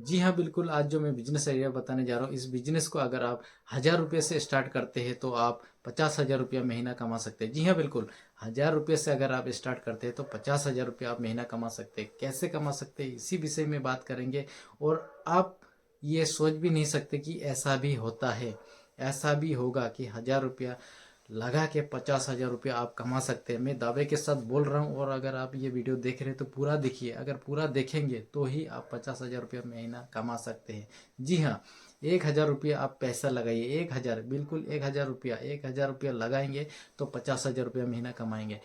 जी हाँ, बिल्कुल, आज जो मैं बिज़नेस आइडिया बताने जा रहा हूँ, इस बिज़नेस को अगर आप ₹1000 से स्टार्ट करते हैं, तो आप ₹50,000 महीना कमा सकते हैं। जी हाँ, बिल्कुल, ₹1000 से अगर आप स्टार्ट करते हैं, तो ₹50,000 आप महीना कमा सकते हैं। कैसे कमा सकते हैं, इसी विषय में बात करेंगे और आप ये सोच भी नहीं सकते कि ऐसा भी होता है। ऐसा भी होगा कि ₹1000 लगा के ₹50,000 आप कमा सकते हैं। मैं दावे के साथ बोल रहा हूँ और अगर आप ये वीडियो देख रहे हैं तो पूरा देखिए। अगर पूरा देखेंगे तो ही आप ₹50,000 महीना कमा सकते हैं। जी हाँ, ₹1000 आप पैसा लगाइए। 1000, बिल्कुल ₹1000, ₹1000 लगाएंगे तो ₹50,000 महीना कमाएंगे।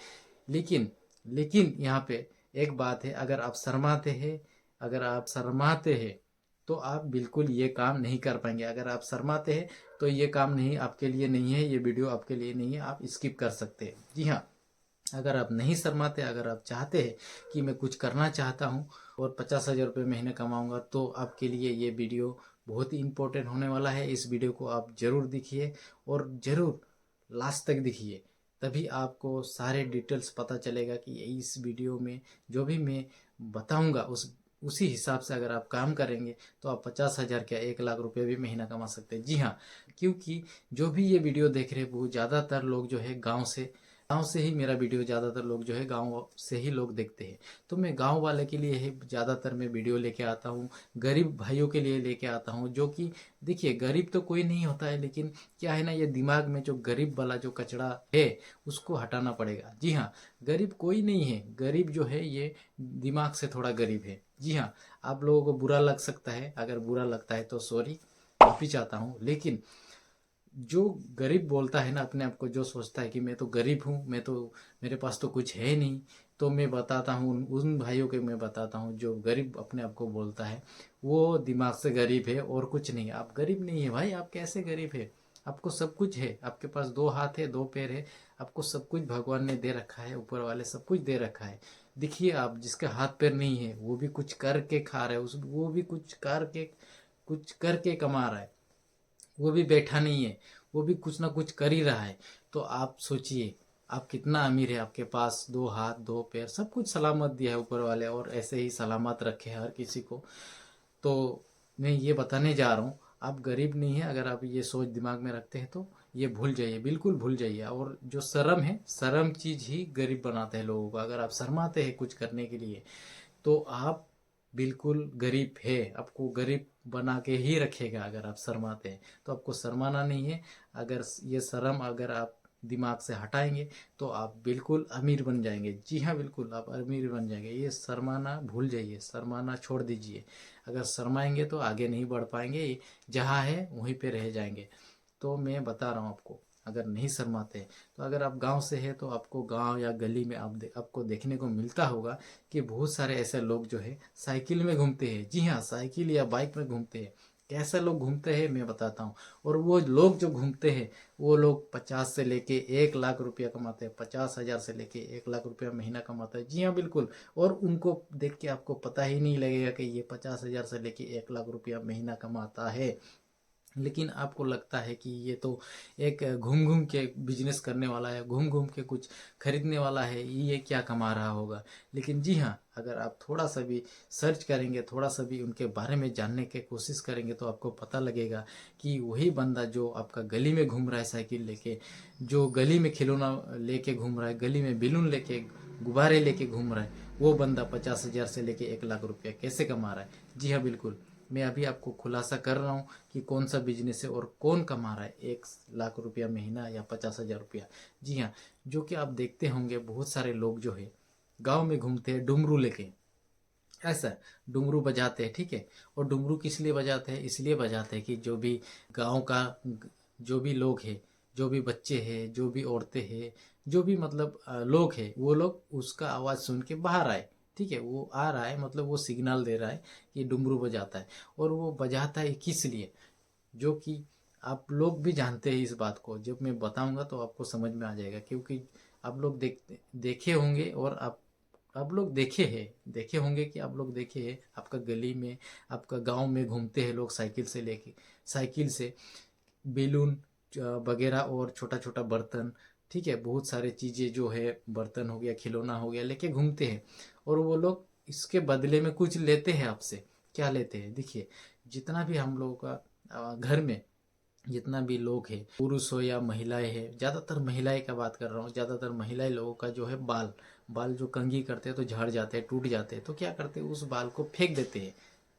लेकिन लेकिन यहाँ पे एक बात है, अगर आप शर्माते हैं तो आप बिल्कुल ये काम नहीं कर पाएंगे। अगर आप शर्माते हैं तो ये काम नहीं, आपके लिए नहीं है, ये वीडियो आपके लिए नहीं है, आप स्किप कर सकते हैं। जी हाँ, अगर आप नहीं शर्माते, अगर आप चाहते हैं कि मैं कुछ करना चाहता हूँ और ₹50,000 महीने कमाऊंगा, तो आपके लिए ये वीडियो बहुत ही इम्पोर्टेंट होने वाला है। इस वीडियो को आप ज़रूर देखिए और ज़रूर लास्ट तक देखिए, तभी आपको सारे डिटेल्स पता चलेगा कि इस वीडियो में जो भी मैं बताऊंगा उसी हिसाब से अगर आप काम करेंगे तो आप 50,000 क्या 1,00,000 भी महीना कमा सकते हैं। जी हाँ, क्योंकि जो भी ये वीडियो देख रहे हैं वो ज़्यादातर लोग जो है गांव से ही मेरा वीडियो ज़्यादातर लोग जो है गांव से ही लोग देखते हैं। तो मैं गांव वाले के लिए ही ज़्यादातर मैं वीडियो लेके आता हूँ, गरीब भाइयों के लिए लेके आता हूँ। जो कि देखिए, गरीब तो कोई नहीं होता है, लेकिन क्या है ना, ये दिमाग में जो गरीब वाला जो कचरा है उसको हटाना पड़ेगा। जी हाँ, गरीब कोई नहीं है, गरीब जो है ये दिमाग से थोड़ा गरीब है। जी हाँ, आप लोगों को बुरा लग सकता है, अगर बुरा लगता है तो सॉरी, माफ़ी चाहता हूँ। लेकिन जो गरीब बोलता है ना अपने आप को, जो सोचता है कि मैं तो गरीब हूँ, मेरे पास तो कुछ है नहीं, तो मैं बताता हूँ उन भाइयों के, मैं बताता हूँ जो गरीब अपने आप को बोलता है वो दिमाग से गरीब है और कुछ नहीं। आप गरीब नहीं है भाई, आप कैसे गरीब है? आपको सब कुछ है, आपके पास 2 हाथ है, 2 पैर है, आपको सब कुछ भगवान ने दे रखा है, ऊपर वाले सब कुछ दे रखा है। देखिए, आप जिसके हाथ पैर नहीं है वो भी कुछ करके खा रहा है, उस वो भी कुछ करके कमा रहा है, वो भी बैठा नहीं है, वो भी कुछ ना कुछ कर ही रहा है। तो आप सोचिए, आप कितना अमीर है, आपके पास 2 हाथ, 2 पैर, सब कुछ सलामत दिया है ऊपर वाले, और ऐसे ही सलामत रखे हर किसी को। तो मैं ये बताने जा रहा हूँ, आप गरीब नहीं है। अगर आप ये सोच दिमाग में रखते हैं तो ये भूल जाइए, बिल्कुल भूल जाइए। और जो शर्म है, शर्म चीज़ ही गरीब बनाते हैं लोगों को। अगर आप शर्माते हैं कुछ करने के लिए तो आप बिल्कुल गरीब है, आपको गरीब बना के ही रखेगा। अगर आप शर्माते हैं तो आपको शर्माना नहीं है। अगर ये शर्म अगर आप दिमाग से हटाएंगे तो आप बिल्कुल अमीर बन जाएंगे। जी हाँ, बिल्कुल आप अमीर बन जाएंगे। ये शर्माना भूल जाइए, शर्माना छोड़ दीजिए। अगर शर्माएंगे तो आगे नहीं बढ़ पाएंगे, जहाँ है वहीं पे रह जाएंगे। तो मैं बता रहा हूँ आपको, अगर नहीं शर्माते, तो अगर आप गांव से है तो आपको गांव या गली में आपको देखने को मिलता होगा कि बहुत सारे ऐसे लोग जो है साइकिल में घूमते हैं। जी हाँ, साइकिल या बाइक में घूमते हैं। कैसे लोग घूमते हैं मैं बताता हूँ। और वो लोग जो घूमते हैं वो लोग 50 से लेके 1,00,000 रुपया कमाते हैं, 50,000 से लेके 1,00,000 रुपया महीना कमाता है। जी हाँ, बिल्कुल। और उनको देख के आपको पता ही नहीं लगेगा कि ये 50,000 से लेके 1,00,000 रुपया महीना कमाता है। लेकिन आपको लगता है कि ये तो एक घूम घूम के बिजनेस करने वाला है, घूम घूम के कुछ खरीदने वाला है, ये क्या कमा रहा होगा। लेकिन जी हाँ, अगर आप थोड़ा सा भी सर्च करेंगे, थोड़ा सा भी उनके बारे में जानने की कोशिश करेंगे तो आपको पता लगेगा कि वही बंदा जो आपका गली में घूम रहा है साइकिल लेके, जो गली में खिलौना लेके घूम रहा है, गली में बैलून लेके, गुब्बारे लेके घूम रहा है, वो बंदा 50,000 से लेके 1,00,000 रुपया कैसे कमा रहा है। जी हाँ, बिल्कुल। मैं अभी आपको खुलासा कर रहा हूँ कि कौन सा बिजनेस है और कौन कमा रहा है 1,00,000 रुपया महीना या 50,000 रुपया। जी हाँ, जो कि आप देखते होंगे बहुत सारे लोग जो है गांव में घूमते हैं डुमरू लेके, ऐसा डुमरू बजाते हैं, ठीक है। और डुमरू किस लिए बजाते हैं? इसलिए बजाते हैं कि जो भी गांव का जो भी लोग हैं, जो भी बच्चे हैं, जो भी औरतें हैं, जो भी मतलब लोग हैं, वो लोग उसका आवाज़ सुन के बाहर आए। ठीक है, वो आ रहा है मतलब वो सिग्नल दे रहा है कि डुमरू बजाता है। और वो बजाता है किस लिए, जो कि आप लोग भी जानते हैं इस बात को। जब मैं बताऊंगा तो आपको समझ में आ जाएगा, क्योंकि आप लोग देखे होंगे, और आप लोग देखे होंगे कि आप लोग देखे हैं, आपका गली में, आपका गांव में घूमते हैं लोग साइकिल से लेके, साइकिल से बेलून वगैरह और छोटा छोटा बर्तन, ठीक है, बहुत सारे चीज़ें जो है, बर्तन हो गया, खिलौना हो गया, लेके घूमते हैं। और वो लोग इसके बदले में कुछ लेते हैं आपसे। क्या लेते हैं। देखिए, जितना भी हम लोगों का घर में जितना भी लोग हैं, पुरुष हो या महिलाएं हैं, ज़्यादातर महिलाएं का बात कर रहा हूँ, ज़्यादातर महिलाएं लोगों का जो है बाल बाल जो कंघी करते हैं तो झड़ जाते हैं, टूट जाते हैं, तो क्या करते हैं, उस बाल को फेंक देते हैं।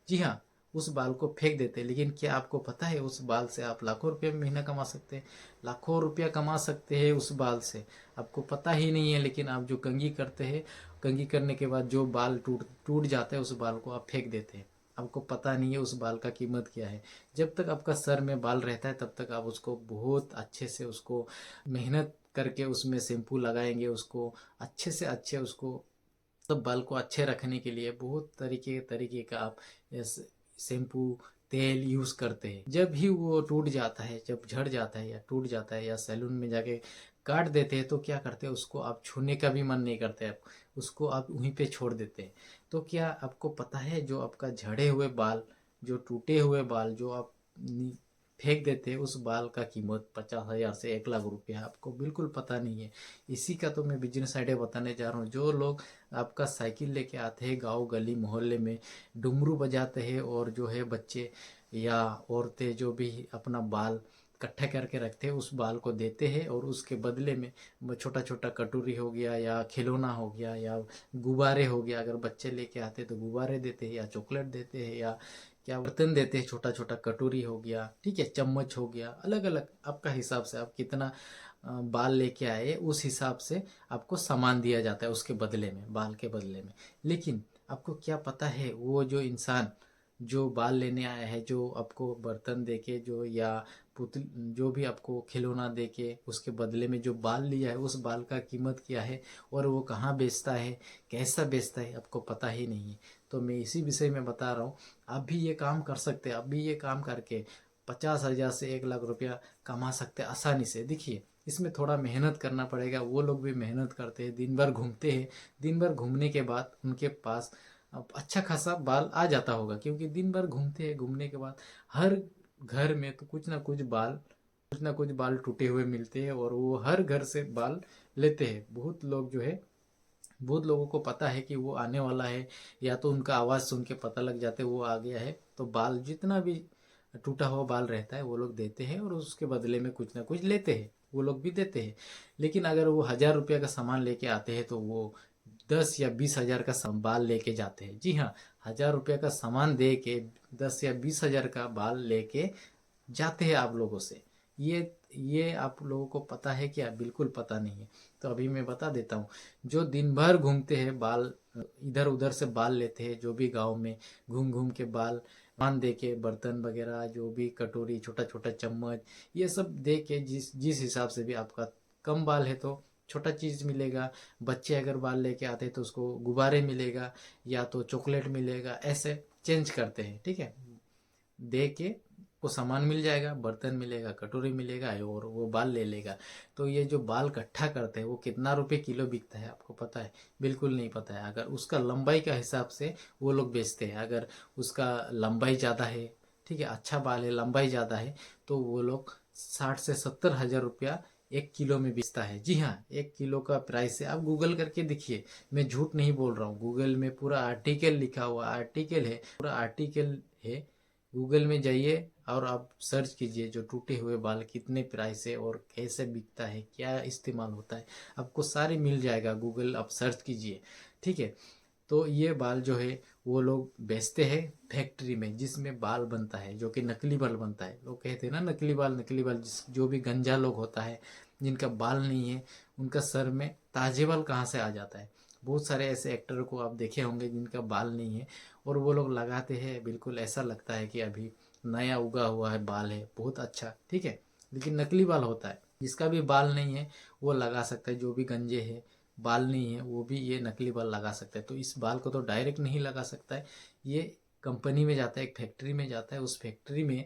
जी हाँ, उस बाल को फेंक देते हैं। लेकिन क्या आपको पता है, उस बाल से आप लाखों रुपये महीना कमा सकते हैं, लाखों रुपया कमा सकते हैं उस बाल से। आपको पता ही नहीं है, लेकिन आप जो कंघी करते हैं, कंघी करने के बाद जो बाल टूट टूट जाता है, उस बाल को आप फेंक देते हैं। आपको पता नहीं है उस बाल का कीमत क्या है। जब तक आपका सर में बाल रहता है तब तक आप उसको बहुत अच्छे से उसको मेहनत करके उसमें शैम्पू लगाएंगे, उसको अच्छे से अच्छे उसको सब बाल को अच्छे रखने के लिए बहुत तरीके तरीके का आप शैम्पू तेल यूज़ करते हैं। जब भी वो टूट जाता है, जब झड़ जाता है या टूट जाता है या सैलून में जाके काट देते हैं, तो क्या करते हैं, उसको आप छूने का भी मन नहीं करते, आप उसको आप वहीं पे छोड़ देते हैं। तो क्या आपको पता है, जो आपका झड़े हुए बाल, जो टूटे हुए बाल जो आप फेंक देते हैं, उस बाल का कीमत 50,000 से 1 लाख रुपया है। आपको बिल्कुल पता नहीं है। इसी का तो मैं बिजनेस आइडिया बताने जा रहा हूँ। जो लोग आपका साइकिल लेके आते हैं गांव गली मोहल्ले में, डुमरू बजाते हैं, और जो है बच्चे या औरतें जो भी अपना बाल इकट्ठा करके रखते हैं, उस बाल को देते हैं, और उसके बदले में छोटा छोटा कटोरी हो गया या खिलौना हो गया या गुब्बारे हो गया, अगर बच्चे लेके आते हैं तो गुब्बारे देते हैं या चॉकलेट देते हैं या क्या बर्तन देते हैं, छोटा छोटा कटोरी हो गया, ठीक है, चम्मच हो गया, अलग अलग आपका हिसाब से आप कितना बाल लेके आए उस हिसाब से आपको सामान दिया जाता है उसके बदले में, बाल के बदले में। लेकिन आपको क्या पता है, वो जो इंसान जो बाल लेने आया है, जो आपको बर्तन देके जो या पुतल जो भी आपको खिलौना देके उसके बदले में जो बाल लिया है, उस बाल का कीमत क्या है और वो कहाँ बेचता है, कैसा बेचता है, आपको पता ही नहीं है। तो मैं इसी विषय में बता रहा हूँ। आप भी ये काम कर सकते हैं, आप भी ये काम करके 50,000 से 1 लाख रुपया कमा सकते हैं आसानी से। देखिए, इसमें थोड़ा मेहनत करना पड़ेगा। वो लोग भी मेहनत करते हैं, दिन भर घूमते हैं, दिन भर घूमने के बाद उनके पास अब अच्छा खासा बाल आ जाता होगा, क्योंकि दिन भर घूमते हैं, घूमने के बाद हर घर में तो कुछ ना कुछ बाल टूटे हुए मिलते हैं, और वो हर घर से बाल लेते हैं। बहुत लोग जो है, बहुत लोगों को पता है कि वो आने वाला है, या तो उनका आवाज़ सुन के पता लग जाते वो आ गया है, तो बाल जितना भी टूटा हुआ बाल रहता है वो लोग देते हैं, और उसके बदले में कुछ ना कुछ लेते हैं, वो लोग भी देते हैं। लेकिन अगर वो 1,000 रुपया का सामान लेके आते हैं तो वो 10 या 20 हजार का बाल लेके जाते हैं। जी हाँ, 1,000 रुपया का सामान दे के 10 या 20 हजार का बाल लेके जाते हैं आप लोगों से। ये आप लोगों को पता है क्या? बिल्कुल पता नहीं है। तो अभी मैं बता देता हूँ। जो दिन भर घूमते हैं, बाल इधर उधर से बाल लेते हैं, जो भी गांव में घूम घूम के बाल मान दे के, बर्तन वगैरह जो भी कटोरी, छोटा छोटा चम्मच, ये सब दे के, जिस जिस हिसाब से भी आपका कम बाल है तो छोटा चीज़ मिलेगा, बच्चे अगर बाल लेके आते हैं तो उसको गुब्बारे मिलेगा या तो चॉकलेट मिलेगा, ऐसे चेंज करते हैं, ठीक है। दे के को सामान मिल जाएगा, बर्तन मिलेगा, कटोरी मिलेगा, और वो बाल ले लेगा। तो ये जो बाल इकट्ठा करते हैं वो कितना रुपए किलो बिकता है आपको पता है? बिल्कुल नहीं पता है। अगर उसका लंबाई का हिसाब से वो लोग बेचते हैं, अगर उसका लंबाई ज़्यादा है, ठीक है, अच्छा बाल है, लंबाई ज़्यादा है, तो वो लोग 60 से 70 हजार रुपया 1 किलो में बेचता है। जी हाँ, 1 किलो का प्राइस है। आप गूगल करके देखिए, मैं झूठ नहीं बोल रहा हूँ। गूगल में पूरा आर्टिकल लिखा हुआ, आर्टिकल है, पूरा आर्टिकल है। गूगल में जाइए और आप सर्च कीजिए, जो टूटे हुए बाल कितने प्राइस है और कैसे बिकता है, क्या इस्तेमाल होता है, आपको सारे मिल जाएगा। गूगल आप सर्च कीजिए, ठीक है। तो ये बाल जो है वो लोग बेचते हैं फैक्ट्री में, जिसमें बाल बनता है, जो कि नकली बाल बनता है। लोग कहते हैं ना नकली बाल, नकली बाल। जो भी गंजा लोग होता है, जिनका बाल नहीं है, उनका सर में ताजे बाल कहाँ से आ जाता है। बहुत सारे ऐसे एक्टर को आप देखे होंगे जिनका बाल नहीं है, और वो लोग लगाते हैं, बिल्कुल ऐसा लगता है कि अभी नया उगा हुआ है बाल है, बहुत अच्छा, ठीक है। लेकिन नकली बाल होता है। जिसका भी बाल नहीं है वो लगा सकता है, जो भी गंजे है, बाल नहीं है, वो भी ये नकली बाल लगा सकता है। तो इस बाल को तो डायरेक्ट नहीं लगा सकता है, ये कंपनी में जाता है, एक फैक्ट्री में जाता है। उस फैक्ट्री में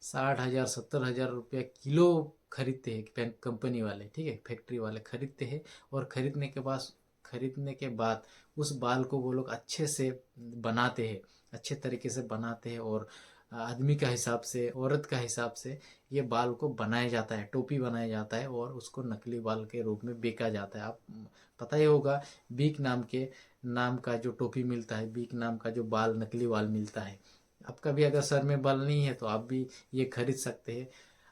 60 हजार 70 हजार रुपया किलो खरीदते हैं कंपनी वाले, ठीक है, फैक्ट्री वाले खरीदते हैं। और खरीदने के बाद उस बाल को वो लोग अच्छे से बनाते हैं, अच्छे तरीके से बनाते हैं, और आदमी का हिसाब से, औरत का हिसाब से ये बाल को बनाया जाता है, टोपी बनाया जाता है, और उसको नकली बाल के रूप में बेचा जाता है। आप पता ही होगा, बीक नाम के नाम का जो टोपी मिलता है, बीक नाम का जो बाल, नकली बाल मिलता है। आपका भी अगर सर में बाल नहीं है तो आप भी ये खरीद सकते हैं।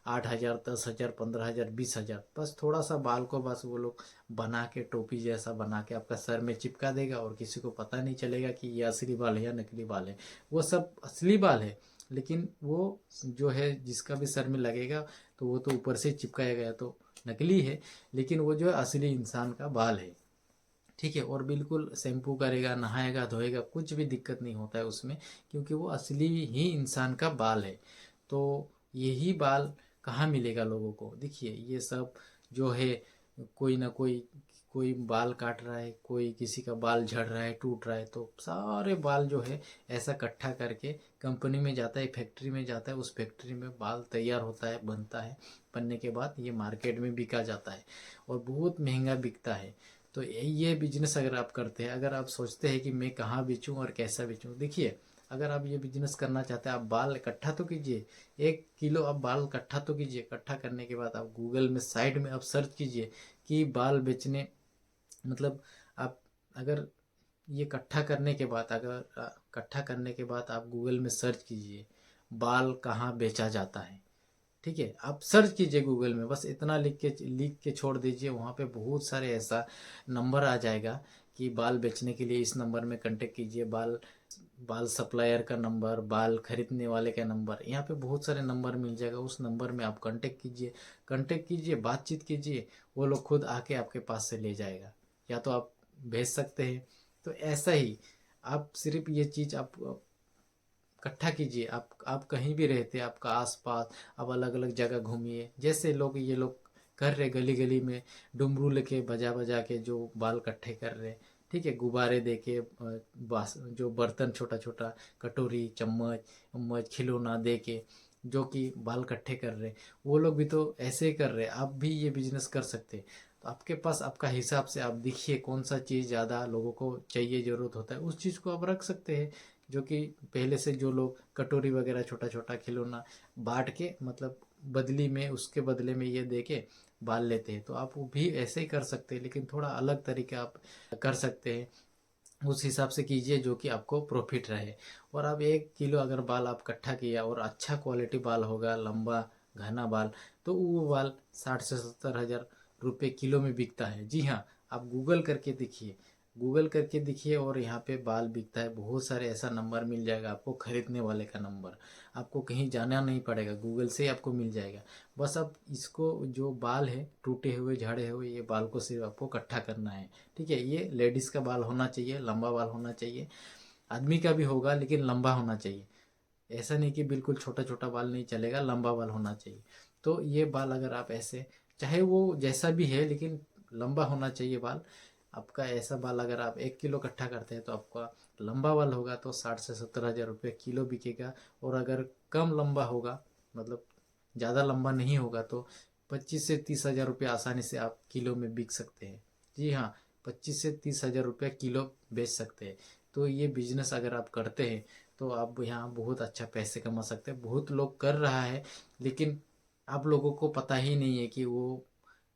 8,000, 10,000, 15,000, 20,000, बस थोड़ा सा बाल को बस वो लोग बना के टोपी जैसा बना के आपका सर में चिपका देगा और किसी को पता नहीं चलेगा कि ये असली बाल है या नकली बाल है। वो सब असली बाल है, लेकिन वो जो है जिसका भी सर में लगेगा तो वो तो ऊपर से चिपकाया गया तो नकली है, लेकिन वो जो है असली इंसान का बाल है। ठीक है, और बिल्कुल शैम्पू करेगा, नहाएगा, धोएगा, कुछ भी दिक्कत नहीं होता है उसमें, क्योंकि वो असली ही इंसान का बाल है। तो यही बाल कहाँ मिलेगा लोगों को? देखिए ये सब जो है, कोई ना कोई बाल काट रहा है, कोई किसी का बाल झड़ रहा है, टूट रहा है, तो सारे बाल जो है ऐसा इकट्ठा करके कंपनी में जाता है, फैक्ट्री में जाता है, उस फैक्ट्री में बाल तैयार होता है, बनता है। बनने के बाद ये मार्केट में बिका जाता है और बहुत महंगा बिकता है। तो ये बिजनेस अगर आप करते हैं, अगर आप सोचते हैं कि मैं कहाँ बेचूं और कैसा बेचूं, देखिए अगर आप ये बिजनेस करना चाहते हैं, आप बाल इकट्ठा तो कीजिए, 1 किलो आप बाल इकट्ठा तो कीजिए। इकट्ठा करने के बाद आप गूगल में साइड में आप सर्च कीजिए कि बाल बेचने, मतलब आप अगर ये इकट्ठा करने के बाद, अगर इकट्ठा करने के बाद आप गूगल में सर्च कीजिए बाल कहाँ बेचा जाता है। ठीक है, आप सर्च कीजिए गूगल में, बस इतना लिख के छोड़ दीजिए, वहाँ पे बहुत सारे ऐसा नंबर आ जाएगा कि बाल बेचने के लिए इस नंबर में कांटेक्ट कीजिए। बाल बाल सप्लायर का नंबर, बाल खरीदने वाले का नंबर, यहाँ पे बहुत सारे नंबर मिल जाएगा। उस नंबर में आप कांटेक्ट कीजिए, बातचीत कीजिए, वो लोग खुद आके आपके पास से ले जाएगा, या तो आप भेज सकते हैं। तो ऐसा ही आप सिर्फ ये चीज़ आप इकट्ठा कीजिए। आप कहीं भी रहते हैं, आपका आसपास, आप अलग अलग जगह घूमिए, जैसे लोग ये लोग कर रहे, गली गली में डुमरू लेके बजा बजा के जो बाल इकट्ठे कर रहे। ठीक है, गुब्बारे दे के बास जो बर्तन, छोटा छोटा कटोरी, चम्मच उम्मच, खिलौना दे के जो कि बाल इकट्ठे कर रहे, वो लोग भी तो ऐसे ही कर रहे। आप भी ये बिजनेस कर सकते। तो आपके पास आपका हिसाब से आप देखिए कौन सा चीज़ ज़्यादा लोगों को चाहिए, ज़रूरत होता है, उस चीज़ को आप रख सकते हैं। जो कि पहले से जो लोग कटोरी वगैरह, छोटा छोटा खिलौना बांट के, मतलब बदली में, उसके बदले में ये दे के बाल लेते हैं, तो आप वो भी ऐसे ही कर सकते हैं, लेकिन थोड़ा अलग तरीके आप कर सकते हैं। उस हिसाब से कीजिए जो कि आपको प्रॉफिट रहे। और आप 1 किलो अगर बाल आप इकट्ठा किया और अच्छा क्वालिटी बाल होगा, लंबा घना बाल, तो वो बाल 60 से 70 हज़ार रुपये किलो में बिकता है। जी हाँ, आप गूगल करके देखिए और यहाँ पे बाल बिकता है। बहुत सारे ऐसा नंबर मिल जाएगा आपको, खरीदने वाले का नंबर। आपको कहीं जाना नहीं पड़ेगा, गूगल से ही आपको मिल जाएगा। बस आप इसको, जो बाल है टूटे हुए, झड़े हुए, ये बाल को सिर्फ आपको इकट्ठा करना है। ठीक है, ये लेडीज़ का बाल होना चाहिए, लंबा बाल होना चाहिए। आदमी का भी होगा लेकिन लंबा होना चाहिए। ऐसा नहीं कि बिल्कुल छोटा छोटा बाल नहीं चलेगा, लंबा बाल होना चाहिए। तो ये बाल अगर आप ऐसे, चाहे वो जैसा भी है लेकिन लंबा होना चाहिए बाल आपका। ऐसा बाल अगर आप 1 किलो इकट्ठा करते हैं तो आपका लंबा बाल होगा तो 60 से 70 हज़ार रुपये किलो बिकेगा। और अगर कम लंबा होगा, मतलब ज़्यादा लंबा नहीं होगा, तो 25 से 30 हज़ार रुपये आसानी से आप किलो में बिक सकते हैं। जी हाँ, 25 से 30 हज़ार रुपये किलो बेच सकते हैं। तो ये बिजनेस अगर आप करते हैं तो आप यहाँ बहुत अच्छा पैसे कमा सकते हैं। बहुत लोग कर रहा है, लेकिन आप लोगों को पता ही नहीं है कि वो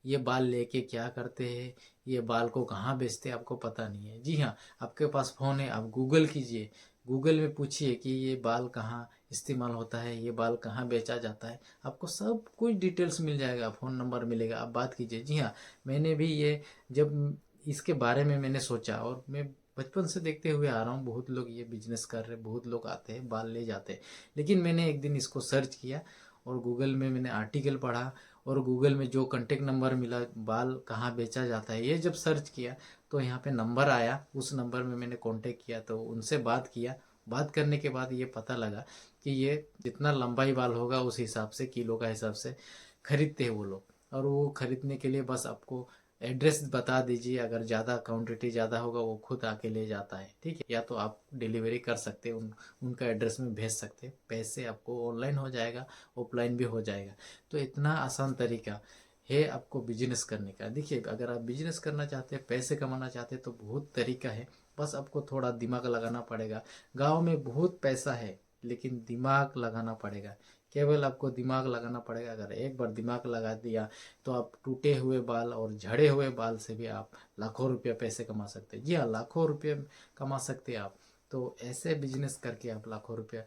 ये बाल लेके क्या करते हैं, ये बाल को कहाँ बेचते हैं, आपको पता नहीं है। जी हाँ, आपके पास फ़ोन है, आप गूगल कीजिए, गूगल में पूछिए कि ये बाल कहाँ इस्तेमाल होता है, ये बाल कहाँ बेचा जाता है, आपको सब कुछ डिटेल्स मिल जाएगा, फ़ोन नंबर मिलेगा, आप बात कीजिए। जी हाँ, मैंने भी ये, जब इसके बारे में मैंने सोचा, और मैं बचपन से देखते हुए आ रहा हूँ, बहुत लोग ये बिजनेस कर रहे, बहुत लोग आते हैं बाल ले जाते हैं। लेकिन मैंने एक दिन इसको सर्च किया और गूगल में मैंने आर्टिकल पढ़ा, और गूगल में जो कांटेक्ट नंबर मिला, बाल कहाँ बेचा जाता है, ये जब सर्च किया तो यहाँ पे नंबर आया। उस नंबर में मैंने कांटेक्ट किया, तो उनसे बात किया। बात करने के बाद ये पता लगा कि ये जितना लंबाई बाल होगा उस हिसाब से, किलो का हिसाब से खरीदते हैं वो लोग। और वो खरीदने के लिए बस आपको एड्रेस बता दीजिए, अगर ज़्यादा क्वांटिटी ज़्यादा होगा वो खुद आके ले जाता है। ठीक है, या तो आप डिलीवरी कर सकते हैं, उनका एड्रेस में भेज सकते हैं, पैसे आपको ऑनलाइन हो जाएगा, ऑफलाइन भी हो जाएगा। तो इतना आसान तरीका है आपको बिजनेस करने का। देखिए अगर आप बिजनेस करना चाहते हैं, पैसे कमाना चाहते हैं, तो बहुत तरीका है, बस आपको थोड़ा दिमाग लगाना पड़ेगा। गांव में बहुत पैसा है, लेकिन दिमाग लगाना पड़ेगा, केवल आपको दिमाग लगाना पड़ेगा। अगर एक बार दिमाग लगा दिया तो आप टूटे हुए बाल और झड़े हुए बाल से भी आप लाखों रुपया पैसे कमा सकते हैं। जी हाँ, लाखों रुपये कमा सकते हैं आप। तो ऐसे बिजनेस करके आप लाखों रुपया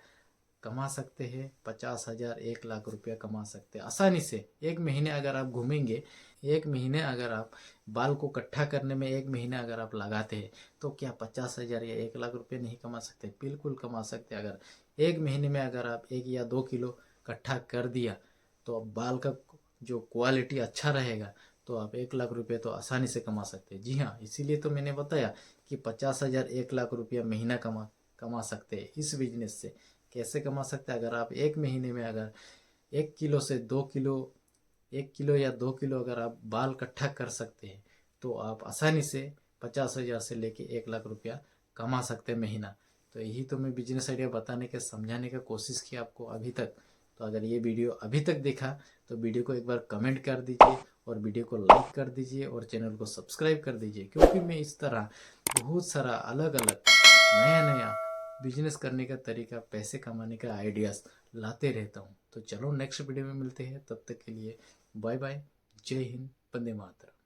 कमा सकते हैं। 50,000 1 लाख रुपया कमा सकते हैं आसानी से। एक महीने अगर आप घूमेंगे, एक महीने अगर आप बाल को इकट्ठा करने में एक महीने अगर आप लगाते हैं तो क्या 50,000 या 1 लाख रुपये नहीं कमा सकते? बिल्कुल कमा सकते हैं। अगर एक महीने में अगर आप 1 या 2 किलो इकट्ठा कर दिया तो अब बाल का जो क्वालिटी अच्छा रहेगा तो आप 1 लाख रुपये तो आसानी से कमा सकते हैं। जी हाँ, इसीलिए तो मैंने बताया कि 50,000 1 लाख रुपया महीना कमा सकते हैं इस बिजनेस से। कैसे कमा सकते हैं? अगर आप एक महीने में अगर 1 किलो से 2 किलो, 1 किलो या 2 किलो अगर आप बाल इकट्ठा कर सकते हैं तो आप आसानी से 50,000 से लेके 1 लाख रुपया कमा सकते हैं महीना। तो यही तो मैं बिजनेस आइडिया बताने के समझाने का कोशिश की आपको अभी तक। तो अगर ये वीडियो अभी तक देखा तो वीडियो को एक बार कमेंट कर दीजिए और वीडियो को लाइक कर दीजिए और चैनल को सब्सक्राइब कर दीजिए, क्योंकि मैं इस तरह बहुत सारा अलग अलग नया नया बिजनेस करने का तरीका, पैसे कमाने का आइडियाज़ लाते रहता हूँ। तो चलो नेक्स्ट वीडियो में मिलते हैं, तब तक के लिए बाय बाय। जय हिंद, वंदे मातरम।